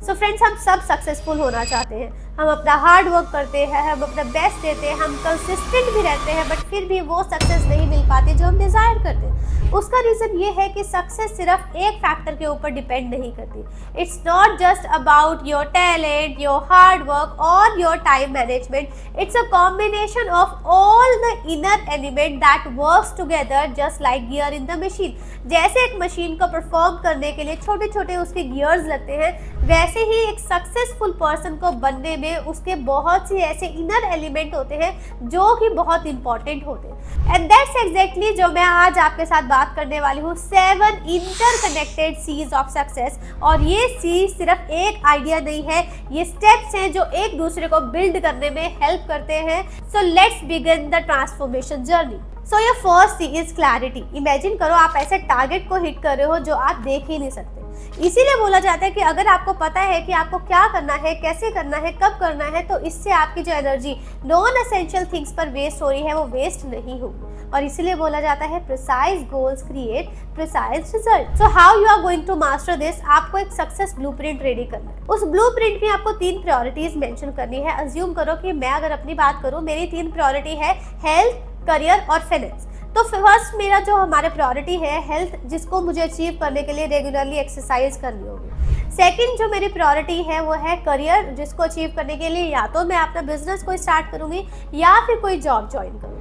So friends, हम सब successful होना चाहते हैं, हम अपना हार्ड वर्क करते हैं, हम अपना बेस्ट देते हैं, हम कंसिस्टेंट भी रहते हैं, बट फिर भी वो सक्सेस नहीं मिल पाती जो हम डिज़ायर करते हैं। उसका रीज़न ये है कि सक्सेस सिर्फ एक फैक्टर के ऊपर डिपेंड नहीं करती। It's not just about your talent, your hard work और your time management. It's a combination of all the inner element that works together just like gear in the machine. जैसे एक machine को perform करने के लिए छोटे छोटे उसके गियर्स लगते हैं, वैसे ही एक सक्सेसफुल पर्सन को बनने में उसके बहुत सी ऐसे इनर एलिमेंट होते हैं जो कि बहुत इंपॉर्टेंट होते हैं। एंड दैट्स एग्जैक्टली जो मैं आज आपके साथ बात करने वाली हूँ, 7 इंटरकनेक्टेड सीज ऑफ सक्सेस। और ये सीज सिर्फ एक आइडिया नहीं है, ये स्टेप्स हैं जो एक दूसरे को बिल्ड करने में हेल्प करते हैं। So let's begin the transformation journey. So your first C is clarity. Imagine करो आप ऐसे टारगेट को हिट कर रहे हो जो आप देख ही नहीं सकते। इसीलिए बोला जाता है कि अगर आपको पता है कि आपको क्या करना है, कैसे करना है, कब करना है, तो इससे आपकी जो एनर्जी नॉन एसेंशियल थिंग्स पर वेस्ट हो रही है वो वेस्ट नहीं होगी। और इसीलिए बोला जाता है precise goals create precise result. So how you are going to master this? आपको एक सक्सेस ब्लूप्रिंट रेडी करना है। उस ब्लूप्रिंट में आपको 3 प्रायोरिटीज मेंशन करनी है। अज्यूम करो कि मैं अगर अपनी बात करूं, मेरी 3 प्रायोरिटी है हेल्थ, करियर और फाइनेंस। तो फर्स्ट मेरा जो हमारा प्रायोरिटी है हेल्थ, जिसको मुझे अचीव करने के लिए रेगुलरली एक्सरसाइज करनी होगी। सेकंड जो मेरी प्रायोरिटी है वो है करियर, जिसको अचीव करने के लिए या तो मैं अपना बिजनेस को स्टार्ट करूंगी या फिर कोई जॉब ज्वाइन करूंगी।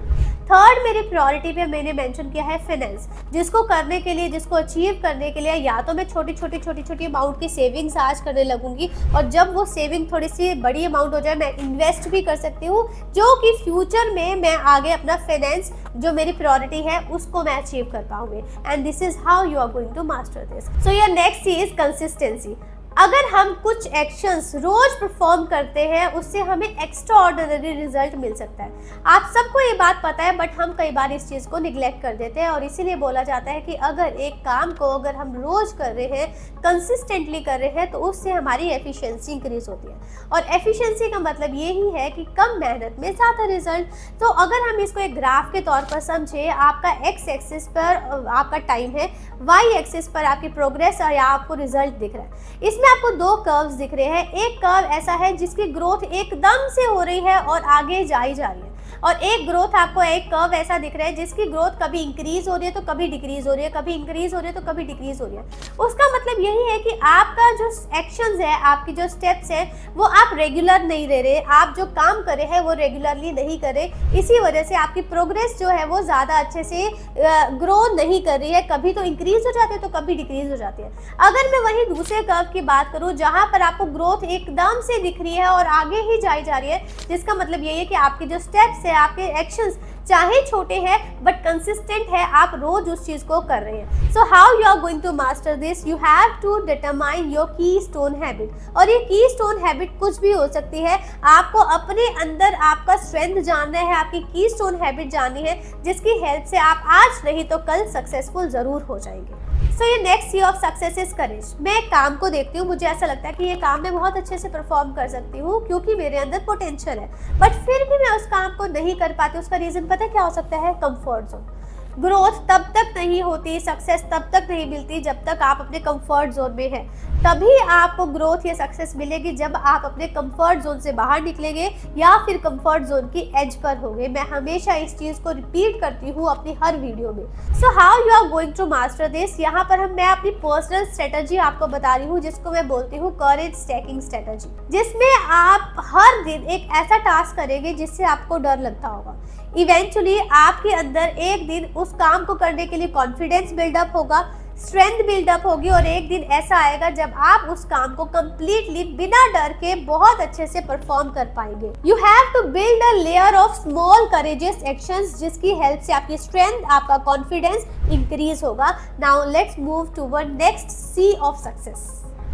थर्ड मेरी प्रायोरिटी पे मैंने मेंशन किया है फाइनेंस, जिसको करने के लिए, जिसको अचीव करने के लिए या तो मैं छोटी छोटी अमाउंट की सेविंग्स आज करने लगूंगी, और जब वो सेविंग थोड़ी सी बड़ी अमाउंट हो जाए मैं इन्वेस्ट भी कर सकती हूँ, जो कि फ्यूचर में मैं आगे अपना फाइनेंस जो मेरी प्रायोरिटी है उसको मैं अचीव कर पाऊंगी। And this is how you are going to master this. So your next is consistency. अगर हम कुछ एक्शंस रोज परफॉर्म करते हैं उससे हमें एक्स्ट्रा ऑर्डिनरी रिजल्ट मिल सकता है। आप सबको ये बात पता है, बट हम कई बार इस चीज़ को निगलेक्ट कर देते हैं। और इसीलिए बोला जाता है कि अगर एक काम को अगर हम रोज कर रहे हैं, कंसिस्टेंटली कर रहे हैं, तो उससे हमारी एफिशिएंसी इंक्रीज होती है। और एफिशिएंसी का मतलब यही है कि कम मेहनत में ज़्यादा रिजल्ट। तो अगर हम इसको एक ग्राफ के तौर पर समझे, आपका एक्स एक्सिस पर आपका टाइम है, वाई एक्सिस पर आपकी प्रोग्रेस या आपको रिजल्ट दिख रहा है। इसमें आपको 2 कर्व्स दिख रहे हैं। एक कर्व ऐसा है जिसकी ग्रोथ एकदम से हो रही है और आगे जाई जा रही है, और एक ग्रोथ आपको एक कर्व ऐसा दिख रहा है जिसकी ग्रोथ कभी इंक्रीज हो रही है तो कभी डिक्रीज हो रही है, कभी इंक्रीज हो रही है तो कभी डिक्रीज हो रही है। उसका मतलब यही है कि आपका जो एक्शंस है, आपकी जो स्टेप्स है, वो आप रेगुलर नहीं ले रहे, आप जो काम कर रहे हैं वो रेगुलरली नहीं कर रहे। इसी वजह से आपकी प्रोग्रेस जो है वो ज़्यादा अच्छे से ग्रो नहीं कर रही है, कभी तो इंक्रीज हो जाती है तो कभी डिक्रीज हो जाती है। अगर मैं वही दूसरे कर्व की बात करूँ जहाँ पर आपको ग्रोथ एकदम से दिख रही है और आगे ही जाई जा रही है, जिसका मतलब यही है कि आपके जो स्टेप्स है, आपके एक्शंस चाहे छोटे हैं बट कंसिस्टेंट है, आप रोज उस चीज को कर रहे हैं। So how you are going to master this? You have to determine your keystone habit. और ये की स्टोन हैबिट कुछ भी हो सकती है। आपको अपने अंदर आपका स्ट्रेंथ जानना है, आपकी की स्टोन हैबिट जाननी है, जिसकी हेल्प से आप आज नहीं तो कल सक्सेसफुल जरूर हो जाएंगे। सो ये next C of success is courage. मैं एक काम को देखती हूँ, मुझे ऐसा लगता है कि ये काम मैं बहुत अच्छे से परफॉर्म कर सकती हूँ क्योंकि मेरे अंदर पोटेंशियल है, बट फिर भी मैं उस काम को नहीं कर पाती। उसका रीजन पता क्या हो सकता है? Comfort zone. ग्रोथ तब तक नहीं होती, सक्सेस तब तक नहीं मिलती जब तक आप अपने कंफर्ट जोन में हैं। तभी आपको ग्रोथ या सक्सेस मिलेगी जब आप अपने कंफर्ट जोन से बाहर निकलेंगे या फिर कंफर्ट जोन की एज पर होंगे। मैं हमेशा इस चीज़ को रिपीट करती हूँ अपनी हर वीडियो में। So how you are going to master this? यहाँ पर मैं अपनी पर्सनल स्ट्रेटजी आपको बता रही हूँ, जिसको मैं बोलती हूँ करेज स्टैकिंग स्ट्रेटजी, जिसमें आप हर दिन एक ऐसा टास्क करेंगे जिससे आपको डर लगता होगा। इवेंचुअली आपके अंदर एक दिन उस काम को करने के लिए कॉन्फिडेंस बिल्डअप होगा, स्ट्रेंथ बिल्डअप होगी, और एक दिन ऐसा आएगा जब आप उस काम को कंप्लीटली बिना डर के बहुत अच्छे से परफॉर्म कर पाएंगे। You have to build a layer of small courageous actions, जिसकी हेल्प से आपकी स्ट्रेंथ, आपका कॉन्फिडेंस इंक्रीज होगा। Now let's move toward next C of success.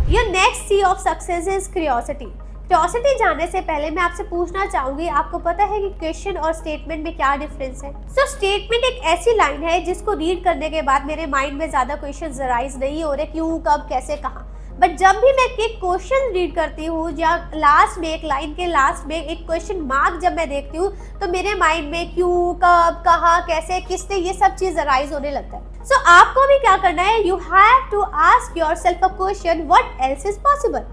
Your next C of success is curiosity. Curiosity जानने से पहले मैं आपसे पूछना चाहूंगी, आपको पता है कि क्वेश्चन और स्टेटमेंट में क्या डिफरेंस है? सो स्टेटमेंट एक ऐसी लाइन है जिसको रीड करने के बाद मेरे माइंड में ज्यादा क्वेश्चन अराइज नहीं हो रहे, क्यों, कब, कैसे, कहाँ। बट जब भी मैं एक क्वेश्चन रीड करती हूँ या लास्ट में एक लाइन के लास्ट में एक क्वेश्चन मार्क जब मैं देखती हूँ, तो मेरे माइंड में क्यों, कब, कहाँ, कैसे, किसने, ये सब चीज अराइज होने लगता है। सो आपको भी क्या करना है? You have to ask yourself a question, what else is possible.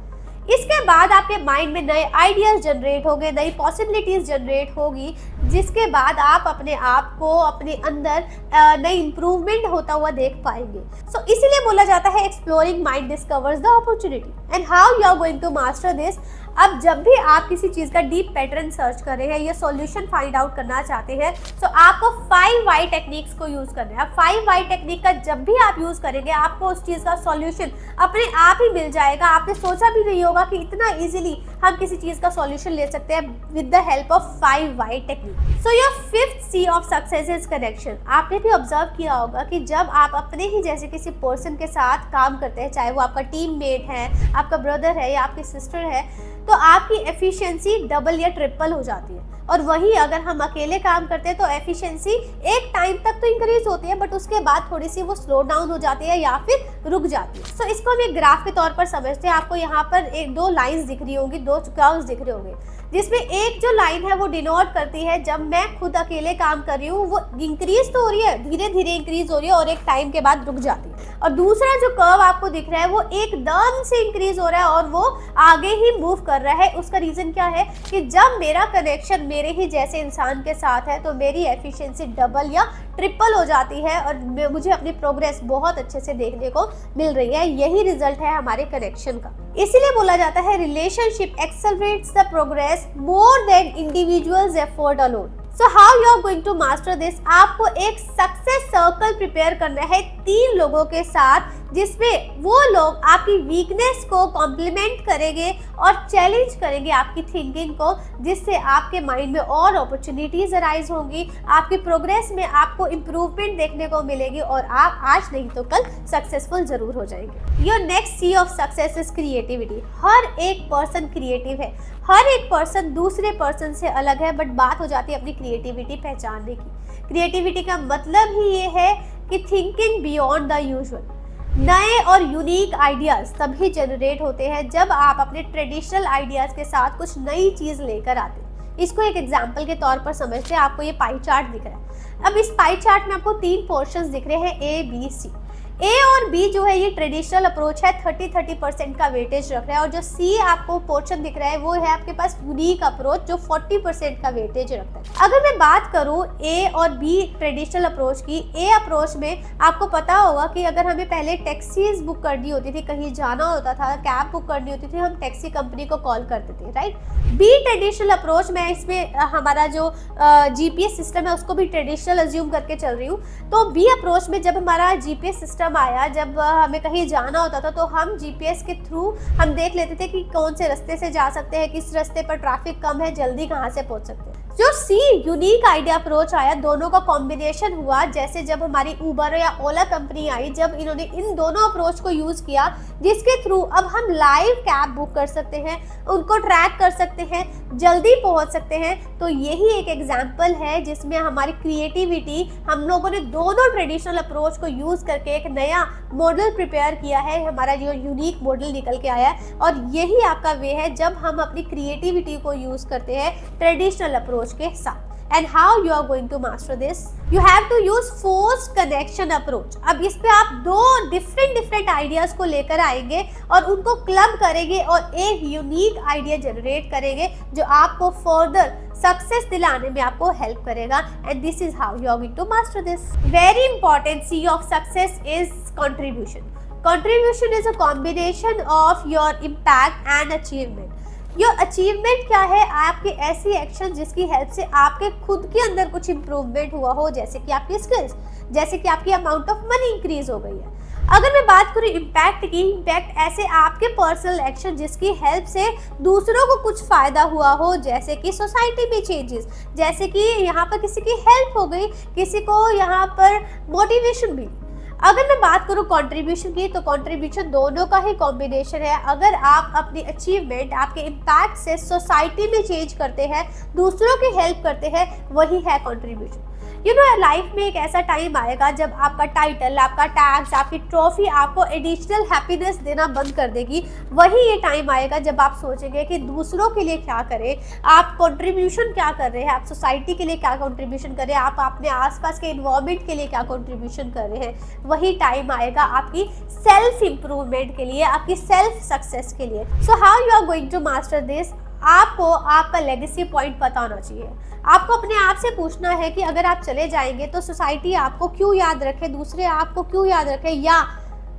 इसके बाद आपके माइंड में नए आइडियाज जनरेट होंगे, नई पॉसिबिलिटीज जनरेट होगी, जिसके बाद आप अपने आप को अपने अंदर नई इंप्रूवमेंट होता हुआ देख पाएंगे। सो इसीलिए बोला जाता है exploring mind discovers the opportunity. And how you are going to master this. अब जब भी आप किसी चीज़ का डीप पैटर्न सर्च कर रहे हैं या सॉल्यूशन फाइंड आउट करना चाहते हैं, तो आपको 5 वाई टेक्निक्स को यूज़ करना है। 5 वाई टेक्निक का जब भी आप यूज़ करेंगे, आपको उस चीज़ का सॉल्यूशन अपने आप ही मिल जाएगा। आपने सोचा भी नहीं होगा कि इतना इजीली हम किसी चीज़ का सॉल्यूशन ले सकते हैं with the help of 5 Y technique. So your 5th C of success is connection. आपने भी ऑब्जर्व किया होगा कि जब आप अपने ही जैसे किसी पर्सन के साथ काम करते हैं, चाहे वो आपका टीम मेट है, आपका ब्रदर है या आपकी सिस्टर है, तो आपकी एफिशिएंसी डबल या ट्रिपल हो जाती है। और वही अगर हम अकेले काम करते हैं तो एफिशिएंसी एक टाइम तक तो इंक्रीज होती है, बट उसके बाद थोड़ी सी वो स्लो डाउन हो जाती है या फिर रुक जाती है। सो इसको हम एक ग्राफ के तौर पर समझते हैं। आपको यहाँ पर 2 लाइंस दिख रही होंगी, 2 कर्व्स दिख रहे होंगे, जिसमें एक जो लाइन है वो डिनोट करती है जब मैं खुद अकेले काम कर रही हूँ, वो इंक्रीज तो हो रही है, धीरे धीरे इंक्रीज हो रही है और एक टाइम के बाद रुक जाती है। और दूसरा जो कर्व आपको दिख रहा है वो एकदम से इंक्रीज हो रहा है और वो आगे ही मूव कर रहा है। उसका रीजन क्या है कि जब मेरा कनेक्शन मेरे ही जैसे इंसान के साथ है तो मेरी एफिशिएंसी डबल या ट्रिपल हो जाती है और मुझे अपनी प्रोग्रेस बहुत अच्छे से देखने को मिल रही है। यही रिजल्ट है हमारे कनेक्शन का। इसीलिए बोला जाता है relationship accelerates the progress more than individuals effort alone. So how you are going to master this. आपको एक सक्सेस सर्कल प्रिपेयर करना है 3 लोगों के साथ, जिसमें वो लोग आपकी वीकनेस को कॉम्प्लीमेंट करेंगे और चैलेंज करेंगे आपकी थिंकिंग को, जिससे आपके माइंड में और अपॉर्चुनिटीज अराइज होंगी, आपकी प्रोग्रेस में आपको इम्प्रूवमेंट देखने को मिलेगी और आप आज नहीं तो कल सक्सेसफुल जरूर हो जाएंगे। Your next C of success is creativity. हर एक पर्सन क्रिएटिव है, हर एक पर्सन दूसरे पर्सन से अलग है, बट बात हो जाती है अपनी क्रिएटिविटी पहचानने की। क्रिएटिविटी का मतलब ही ये है कि थिंकिंग बियॉन्ड द यूजुअल। नए और यूनिक आइडियाज़ तभी जनरेट होते हैं जब आप अपने ट्रेडिशनल आइडियाज़ के साथ कुछ नई चीज़ लेकर आते हैं। इसको एक एग्जांपल के तौर पर समझते हैं। आपको ये पाई चार्ट दिख रहा है। अब इस पाई चार्ट में आपको 3 पोर्शंस दिख रहे हैं, A, B, C। A और B जो है ये ट्रेडिशनल अप्रोच है, 30% का वेटेज रख रहा है, और जो C आपको पोर्शन दिख रहा है वो है आपके पास यूनिक अप्रोच जो 40% का वेटेज रखता है। अगर मैं बात करूँ A और B ट्रेडिशनल अप्रोच की, A अप्रोच में आपको पता होगा कि अगर हमें पहले टैक्सीज बुक करनी होती थी, कहीं जाना होता था, कैब बुक करनी होती थी, हम टैक्सी कंपनी को कॉल करते थे, राइट। B ट्रेडिशनल अप्रोच में इसमें हमारा जो GPS सिस्टम है उसको भी ट्रेडिशनल अज्यूम करके चल रही हूँ। तो B अप्रोच में जब हमारा GPS सिस्टम आया, जब हमें कहीं जाना होता था तो हम GPS के थ्रू हम देख लेते थे कि कौन से रास्ते से जा सकते हैं, किस रास्ते पर ट्रैफिक कम है, जल्दी कहाँ से पहुँच सकते हैं। जो C यूनिक आइडिया अप्रोच आया, दोनों का कॉम्बिनेशन हुआ, जैसे जब हमारी उबर या ओला कंपनी आई, जब इन्होंने इन दोनों अप्रोच को यूज किया, जिसके थ्रू अब हम लाइव कैब बुक कर सकते हैं, उनको ट्रैक कर सकते हैं, जल्दी पहुंच सकते हैं। तो यही एक एग्जांपल है जिसमें हमारी क्रिएटिविटी, हम लोगों ने दोनों ट्रेडिशनल अप्रोच को यूज करके एक नया मॉडल प्रिपेयर किया है, हमारा जो यूनिक मॉडल निकल के आया है। और यही आपका वे है जब हम अपनी क्रिएटिविटी को यूज करते हैं ट्रेडिशनल अप्रोच के साथ। And how you are going to master this? You have to use forced connection approach. अब इस पे आप 2 डिफरेंट आइडियाज को लेकर आएंगे और उनको क्लब करेंगे और एक यूनिक आइडिया जनरेट करेंगे जो आपको फर्दर सक्सेस दिलाने में आपको हेल्प करेगा। And this is how you are going to master this. Very important C of success is contribution. Contribution is a combination of your impact and achievement. Your achievement क्या है? आपके ऐसी action जिसकी help से आपके खुद के अंदर कुछ इंप्रूवमेंट हुआ हो, जैसे कि आपकी स्किल्स, जैसे कि आपकी अमाउंट ऑफ मनी इंक्रीज हो गई है। अगर मैं बात करूँ इम्पैक्ट की, इम्पैक्ट ऐसे आपके पर्सनल एक्शन जिसकी हेल्प से दूसरों को कुछ फायदा हुआ हो, जैसे कि सोसाइटी में चेंजेस, जैसे कि यहाँ पर किसी की हेल्प हो गई, किसी को यहाँ पर मोटिवेशन मिली। अगर मैं बात करूँ कंट्रीब्यूशन की, तो कंट्रीब्यूशन दोनों का ही कॉम्बिनेशन है। अगर आप अपनी अचीवमेंट, आपके इम्पैक्ट से सोसाइटी में चेंज करते हैं, दूसरों की हेल्प करते हैं, वही है कंट्रीब्यूशन। यू नो लाइफ में एक ऐसा टाइम आएगा जब आपका टाइटल, आपका टैग्स, आपकी ट्रॉफी आपको एडिशनल हैप्पीनेस देना बंद कर देगी। वही ये टाइम आएगा जब आप सोचेंगे कि दूसरों के लिए क्या करें, आप कंट्रीब्यूशन क्या कर रहे हैं, आप सोसाइटी के लिए क्या कंट्रीब्यूशन कर रहे हैं, आप अपने आसपास के इन्वायरमेंट के लिए क्या कंट्रीब्यूशन कर रहे हैं। वही टाइम आएगा आपकी सेल्फ इंप्रूवमेंट के लिए, आपकी सेल्फ सक्सेस के लिए। So how you are going to master this? आपको आपका लेगेसी पॉइंट पता होना चाहिए। आपको अपने आप से पूछना है कि अगर आप चले जाएंगे तो सोसाइटी आपको क्यों याद रखे, दूसरे आपको क्यों याद रखे, या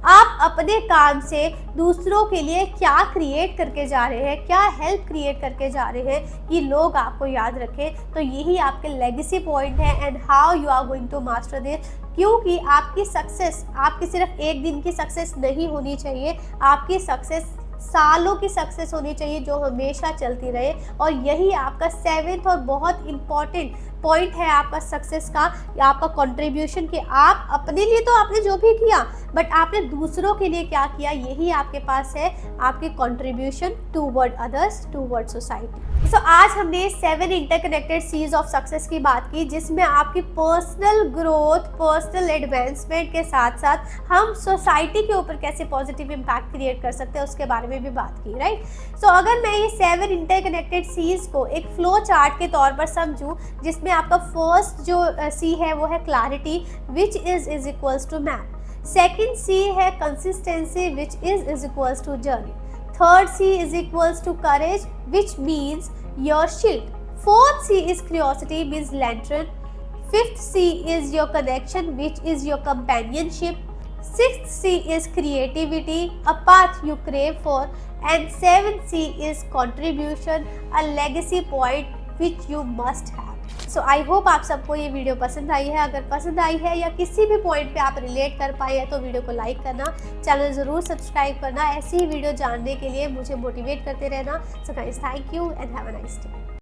आप अपने काम से दूसरों के लिए क्या क्रिएट करके जा रहे हैं, क्या हेल्प क्रिएट करके जा रहे हैं कि लोग आपको याद रखें। तो यही आपके लेगेसी पॉइंट है and how you are going to master this. क्योंकि आपकी सक्सेस आपकी सिर्फ एक दिन की सक्सेस नहीं होनी चाहिए, आपकी सक्सेस सालों की सक्सेस होनी चाहिए जो हमेशा चलती रहे। और यही आपका 7th और बहुत इम्पॉर्टेंट पॉइंट है आपका सक्सेस का, या आपका कंट्रीब्यूशन, कि आप अपने लिए तो आपने जो भी किया बट आपने दूसरों के लिए क्या किया, यही आपके पास है आपके contribution toward others, toward society. So आज हमने 7 इंटरकनेक्टेड सीज ऑफ सक्सेस की बात की, जिसमें आपकी पर्सनल ग्रोथ, पर्सनल एडवांसमेंट के साथ साथ हम सोसाइटी के ऊपर कैसे पॉजिटिव इम्पैक्ट क्रिएट कर सकते हैं उसके बारे में भी बात की, राइट। सो अगर मैं ये 7 इंटरकनेक्टेड सीज को एक फ्लो चार्ट के तौर पर समझूं, जिसमें आपका फर्स्ट जो सी है वो है clarity, which is equals to map. Second C है consistency, which is equals to journey. Third C is equals to courage, which means your shield. Fourth C is curiosity, means lantern. Fifth C is your connection, which is your companionship. Sixth C is creativity, a path you crave for, and 7th C is contribution, a legacy point which you must have. So I hope आप सबको ये video पसंद आई है। अगर पसंद आई है या किसी भी पॉइंट पे आप रिलेट कर पाए हैं तो वीडियो को लाइक करना, चैनल ज़रूर सब्सक्राइब करना, ऐसी ही वीडियो जानने के लिए मुझे मोटिवेट करते रहना। So guys, thank you and have a nice day.